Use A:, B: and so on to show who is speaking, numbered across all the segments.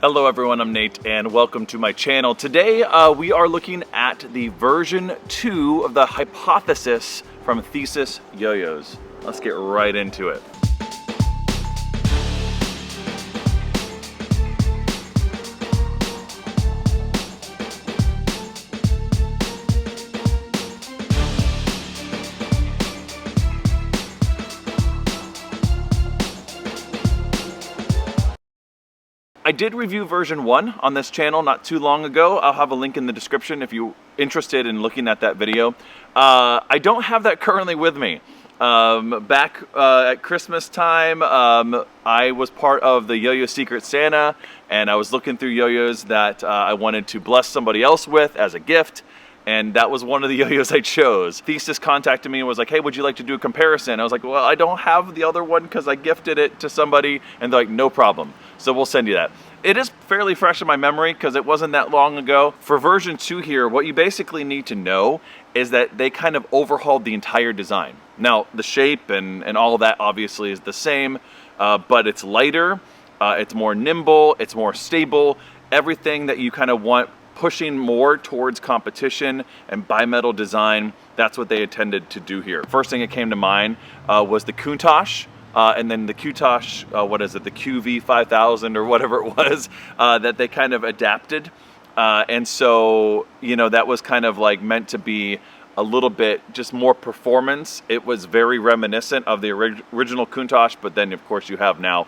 A: Hello everyone, I'm Nate and welcome to my channel. Today we are looking at the version 2 of the Hypothesis from Thesis YoYos. Let's get right into it. I did review version 1 on this channel not too long ago. I'll have a link in the description if you're interested in looking at that video. I don't have that currently with me. Back at Christmas time, I was part of the YoYo Secret Santa, and I was looking through YoYos that I wanted to bless somebody else with as a gift. And that was one of the YoYos I chose. Thesis contacted me and was like, hey, would you like to do a comparison? I was like, well, I don't have the other one because I gifted it to somebody. And they're like, no problem. So we'll send you that. It is fairly fresh in my memory because it wasn't that long ago. For version 2 here, what you basically need to know is that they kind of overhauled the entire design. Now, the shape and all of that obviously is the same, but it's lighter, it's more nimble, it's more stable, everything that you kind of want pushing more towards competition and bimetal design. That's what they intended to do here. First thing that came to mind was the Countach, and then the Countach, what is it, the QV5000 or whatever it was, that they kind of adapted. And so, you know, that was kind of like meant to be a little bit just more performance. It was very reminiscent of the original Countach, but then of course you have now,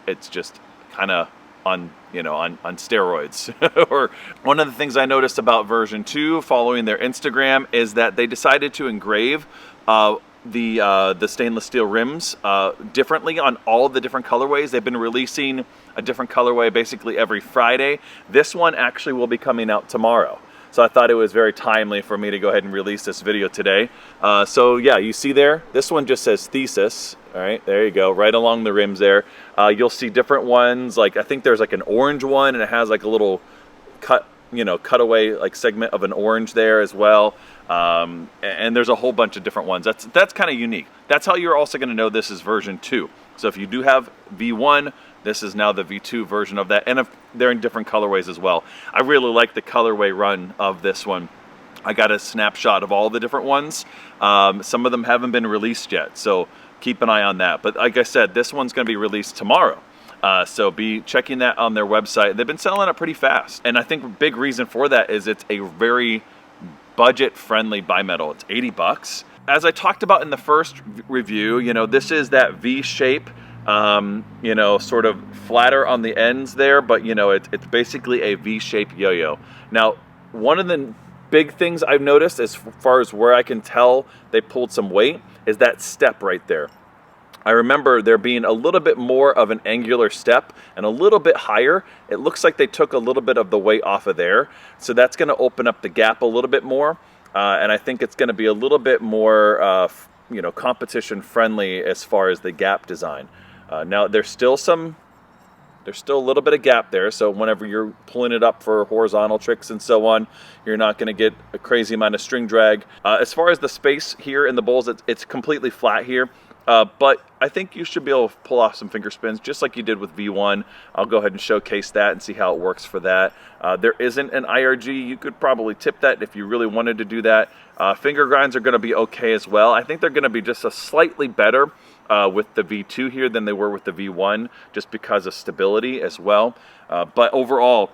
A: it's just kind of on steroids. Or one of the things I noticed about version 2 following their Instagram is that they decided to engrave the stainless steel rims differently on all the different colorways. They've been releasing a different colorway basically every Friday. This one actually will be coming out tomorrow. So I thought it was very timely for me to go ahead and release this video today. So yeah, you see there, this one just says Thesis. All right, there you go, right along the rims there. You'll see different ones, like I think there's like an orange one and it has like a little cutaway like segment of an orange there as well. And there's a whole bunch of different ones. That's kind of unique. That's how you're also gonna know this is version 2. So if you do have V1, this is now the V2 version of that, and if they're in different colorways as well. I really like the colorway run of this one. I got a snapshot of all the different ones. Some of them haven't been released yet, so keep an eye on that. But like I said, this one's gonna be released tomorrow. So be checking that on their website. They've been selling it pretty fast. And I think a big reason for that is it's a very budget-friendly bimetal. It's 80 bucks. As I talked about in the first review, you know, this is that V shape, you know, sort of flatter on the ends there, but you know, it's basically a V-shaped yo-yo. Now, one of the big things I've noticed as far as where I can tell they pulled some weight is that step right there. I remember there being a little bit more of an angular step and a little bit higher. It looks like they took a little bit of the weight off of there. So that's gonna open up the gap a little bit more. And I think it's gonna be a little bit more, you know, competition friendly as far as the gap design. Now there's still a little bit of gap there, so whenever you're pulling it up for horizontal tricks and so on, you're not going to get a crazy amount of string drag. As far as the space here in the bowls, it's completely flat here, but I think you should be able to pull off some finger spins just like you did with V1. I'll go ahead and showcase that and see how it works for that. There isn't an IRG. You could probably tip that if you really wanted to do that. Finger grinds are going to be okay as well. I think they're going to be just a slightly better with the V2 here than they were with the V1, just because of stability as well. But overall,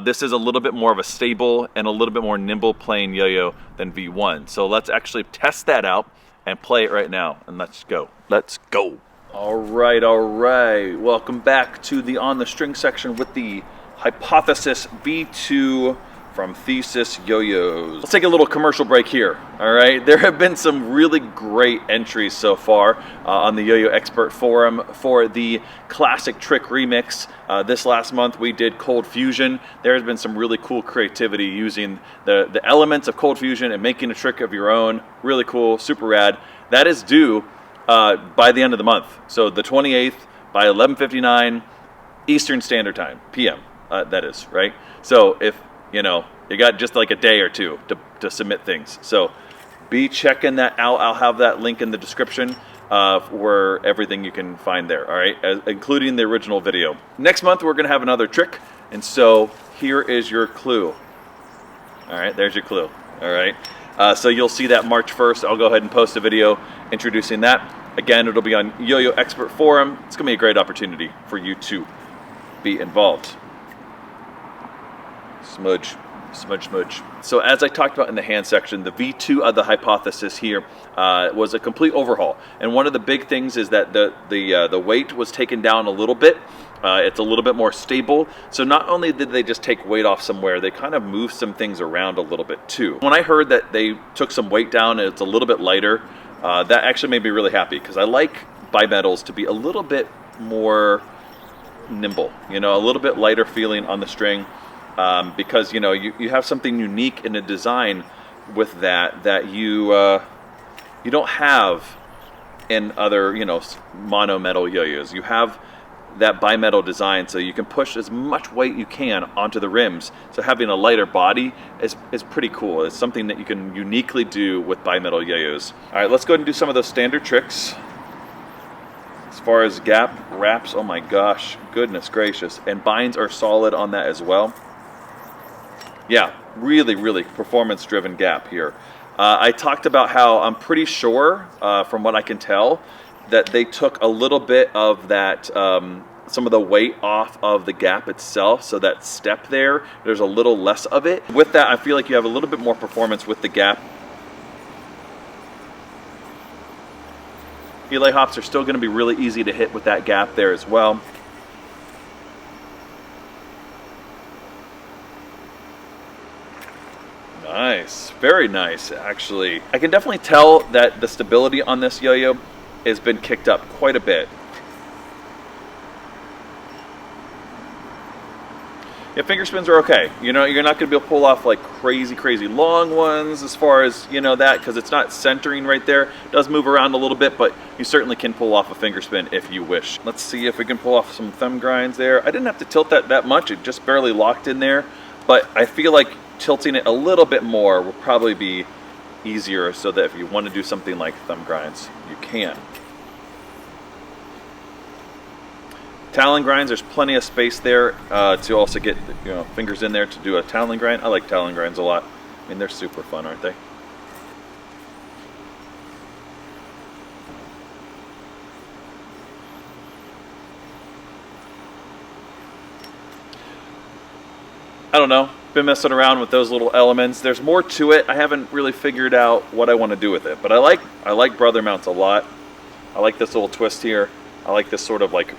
A: this is a little bit more of a stable and a little bit more nimble playing yo-yo than V1. So let's actually test that out and play it right now, and let's go. Let's go. All right. Welcome back to the On the String section with the Hypothesis V2 from Thesis YoYos. Let's take a little commercial break here, all right? There have been some really great entries so far on the YoYo Expert Forum for the Classic Trick Remix. This last month we did Cold Fusion. There has been some really cool creativity using the elements of Cold Fusion and making a trick of your own. Really cool, super rad. That is due by the end of the month. So the 28th by 11:59 Eastern Standard Time, PM, that is, right? So if you know, you got just like a day or two to submit things. So be checking that out. I'll have that link in the description for everything you can find there, all right, including the original video. Next month, we're going to have another trick, and so here is your clue. All right, there's your clue, all right. So you'll see that March 1st. I'll go ahead and post a video introducing that. Again, it'll be on YoYo Expert Forum. It's going to be a great opportunity for you to be involved. Smudge. Smudge, smudge. So as I talked about in the hand section, the V2 of the hypothesis here was a complete overhaul. And one of the big things is that the weight was taken down a little bit. It's a little bit more stable. So not only did they just take weight off somewhere, they kind of moved some things around a little bit too. When I heard that they took some weight down and it's a little bit lighter, that actually made me really happy, because I like bimetals to be a little bit more nimble, you know, a little bit lighter feeling on the string. Because you know you have something unique in the design with that you don't have in other, you know, mono metal yo-yos. You have that bimetal design, so you can push as much weight you can onto the rims. So having a lighter body is pretty cool. It's something that you can uniquely do with bimetal yo-yos. All right, let's go ahead and do some of those standard tricks. As far as gap wraps, oh my gosh, goodness gracious, and binds are solid on that as well. Yeah, really, really performance-driven gap here. I talked about how I'm pretty sure, from what I can tell, that they took a little bit of that, some of the weight off of the gap itself, so that step there's a little less of it. With that, I feel like you have a little bit more performance with the gap. Elay hops are still going to be really easy to hit with that gap there as well. Nice, very nice actually. I can definitely tell that the stability on this yo-yo has been kicked up quite a bit. Yeah, finger spins are okay. You know, you're not going to be able to pull off like crazy long ones as far as, you know, that, because it's not centering right there. It does move around a little bit, but you certainly can pull off a finger spin if you wish. Let's see if we can pull off some thumb grinds there. I didn't have to tilt that much. It just barely locked in there, but I feel like tilting it a little bit more will probably be easier, so that if you want to do something like thumb grinds, you can. Talon grinds, there's plenty of space there to also get, you know, fingers in there to do a talon grind. I like talon grinds a lot. I mean, they're super fun, aren't they? I don't know. Been messing around with those little elements. There's more to it. I haven't really figured out what I want to do with it, but I like brother mounts a lot. I like this little twist here. I like this sort of like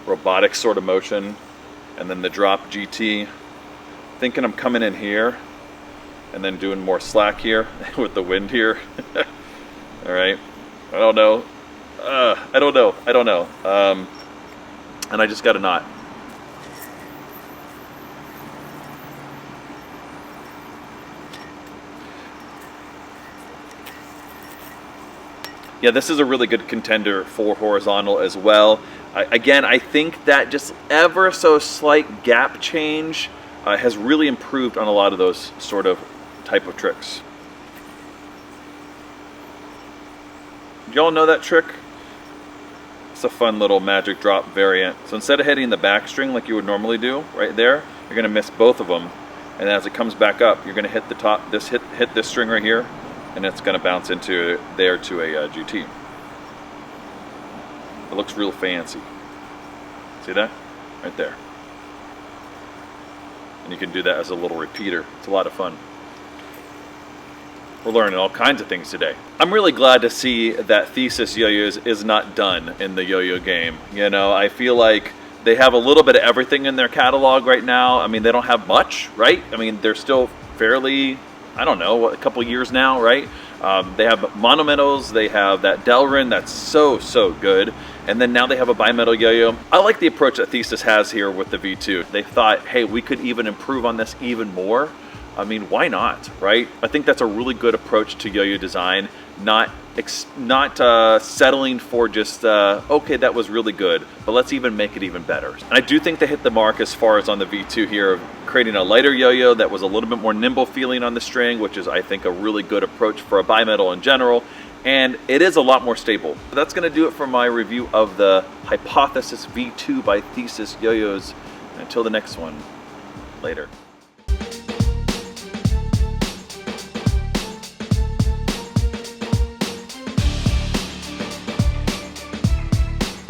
A: robotic sort of motion, and then the drop GT. Thinking I'm coming in here and then doing more slack here with the wind here. All right, I don't know. I don't know. And I just got a knot. Yeah, this is a really good contender for horizontal as well. Again, I think that just ever so slight gap change has really improved on a lot of those sort of type of tricks. Do y'all know that trick? It's a fun little magic drop variant. So instead of hitting the back string like you would normally do right there, you're gonna miss both of them. And as it comes back up, you're gonna hit the top, hit this string right here, and it's going to bounce into there to a GT. It looks real fancy. See that? Right there. And you can do that as a little repeater. It's a lot of fun. We're learning all kinds of things today. I'm really glad to see that Thesis YoYos is not done in the yo-yo game. You know, I feel like they have a little bit of everything in their catalog right now. I mean, they don't have much, right? I mean, they're still fairly, I don't know, a couple years now, right? They have monometals, they have that Delrin that's so good, and then now they have a bimetal yo-yo. I like the approach that Thesis has here with the V2. They thought, hey, we could even improve on this even more. I mean, why not, right? I think that's a really good approach to yo-yo design, not settling for just, okay, that was really good, but let's even make it even better. And I do think they hit the mark as far as on the V2 here, of creating a lighter yo-yo that was a little bit more nimble feeling on the string, which is, I think, a really good approach for a bimetal in general. And it is a lot more stable. But that's gonna do it for my review of the Hypothesis V2 by Thesis YoYos. Until the next one, later.